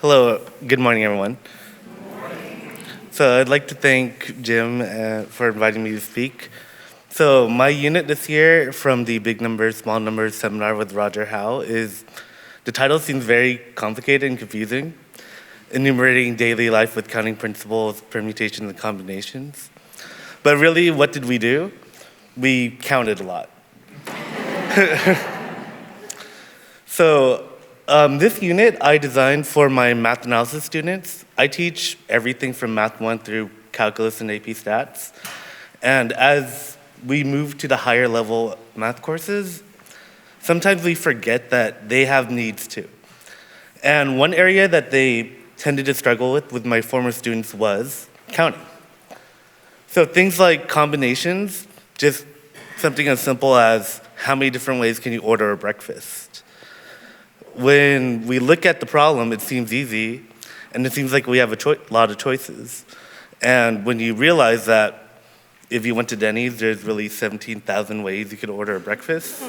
Hello, good morning, everyone. So I'd like to thank Jim for inviting me to speak. So my unit this year from the Big Numbers, Small Numbers seminar with Roger Howe the title seems very complicated and confusing. Enumerating Daily Life with Counting Principles, Permutations, and Combinations. But really, what did we do? We counted a lot. This unit I designed for my math analysis students. I teach everything from Math 1 through Calculus and AP Stats. And as we move to the higher level math courses, sometimes we forget that they have needs too. And one area that they tended to struggle with my former students was counting. So things like combinations, just something as simple as how many different ways can you order a breakfast? When we look at the problem, it seems easy, and it seems like we have a lot of choices. And when you realize that if you went to Denny's, there's really 17,000 ways you could order a breakfast,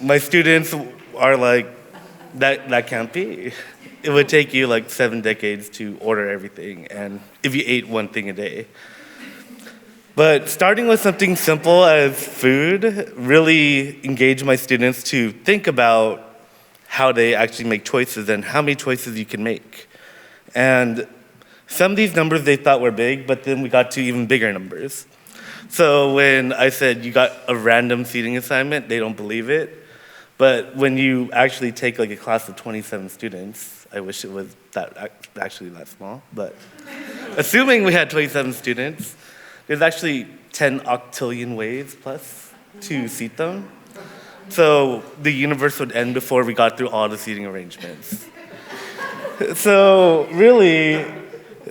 my students are like, that can't be. It would take you like 7 decades to order everything, and if you ate one thing a day. But starting with something simple as food really engaged my students to think about how they actually make choices and how many choices you can make. And some of these numbers they thought were big, but then we got to even bigger numbers. So when I said you got a random seating assignment, they don't believe it. But when you actually take like a class of 27 students, I wish it was actually that small, but assuming we had 27 students, there's actually 10 octillion ways plus to seat them. So the universe would end before we got through all the seating arrangements. So really,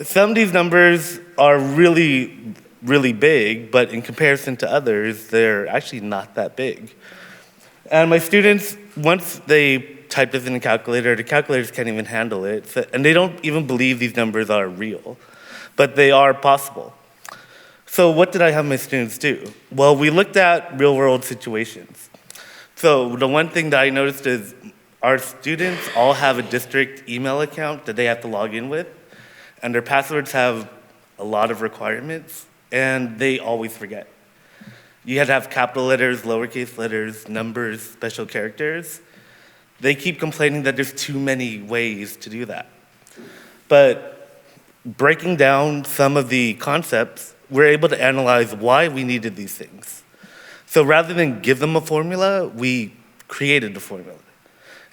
some of these numbers are really, really big, but in comparison to others, they're actually not that big. And my students, once they type this in a calculator, the calculators can't even handle it, and they don't even believe these numbers are real, but they are possible. So what did I have my students do? Well, we looked at real-world situations. So the one thing that I noticed is our students all have a district email account that they have to log in with, and their passwords have a lot of requirements, and they always forget. You had to have capital letters, lowercase letters, numbers, special characters. They keep complaining that there's too many ways to do that. But breaking down some of the concepts, we're able to analyze why we needed these things. So rather than give them a formula, we created the formula.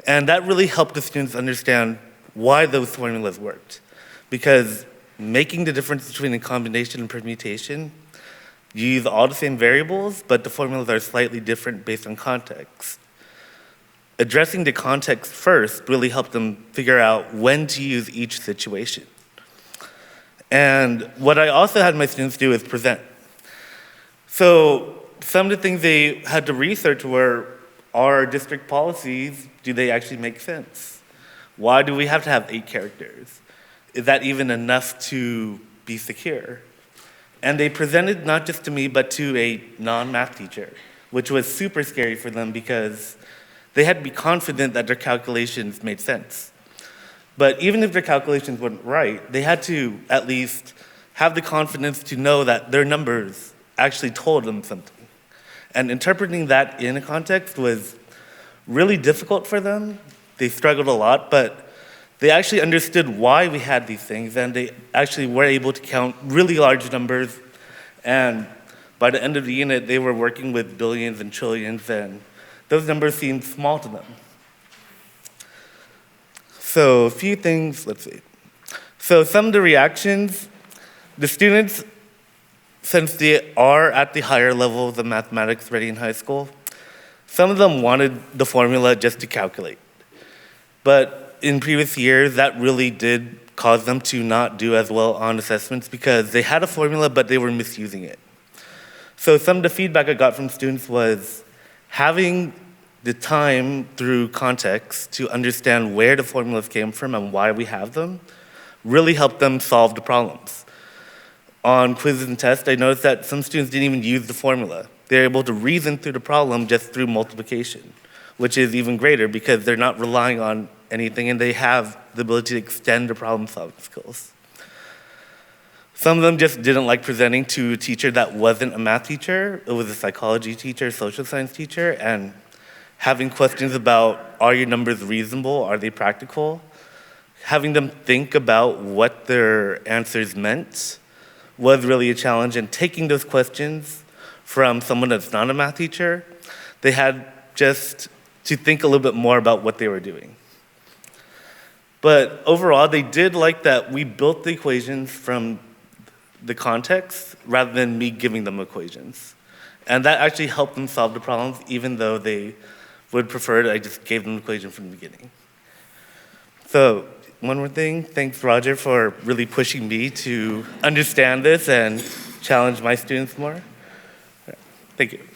And that really helped the students understand why those formulas worked. Because making the difference between a combination and permutation, you use all the same variables, but the formulas are slightly different based on context. Addressing the context first really helped them figure out when to use each situation. And what I also had my students do is present. So some of the things they had to research were, are district policies, do they actually make sense? Why do we have to have 8 characters? Is that even enough to be secure? And they presented not just to me, but to a non-math teacher, which was super scary for them because they had to be confident that their calculations made sense. But even if their calculations weren't right, they had to at least have the confidence to know that their numbers actually told them something. And interpreting that in a context was really difficult for them. They struggled a lot, but they actually understood why we had these things, and they actually were able to count really large numbers. And by the end of the unit, they were working with billions and trillions, and those numbers seemed small to them. So a few things, let's see. So some of the reactions, the students, since they are at the higher levels of mathematics already in high school, some of them wanted the formula just to calculate. But in previous years, that really did cause them to not do as well on assessments because they had a formula, but they were misusing it. So some of the feedback I got from students was having the time through context to understand where the formulas came from and why we have them really helped them solve the problems. On quizzes and tests, I noticed that some students didn't even use the formula. They're able to reason through the problem just through multiplication, which is even greater because they're not relying on anything, and they have the ability to extend their problem-solving skills. Some of them just didn't like presenting to a teacher that wasn't a math teacher. It was a psychology teacher, social science teacher, and having questions about, are your numbers reasonable? Are they practical? Having them think about what their answers meant was really a challenge, and taking those questions from someone that's not a math teacher, they had just to think a little bit more about what they were doing. But overall, they did like that we built the equations from the context rather than me giving them equations. And that actually helped them solve the problems, even though they would prefer that I just gave them the equation from the beginning. So one more thing, thanks Roger for really pushing me to understand this and challenge my students more. Thank you.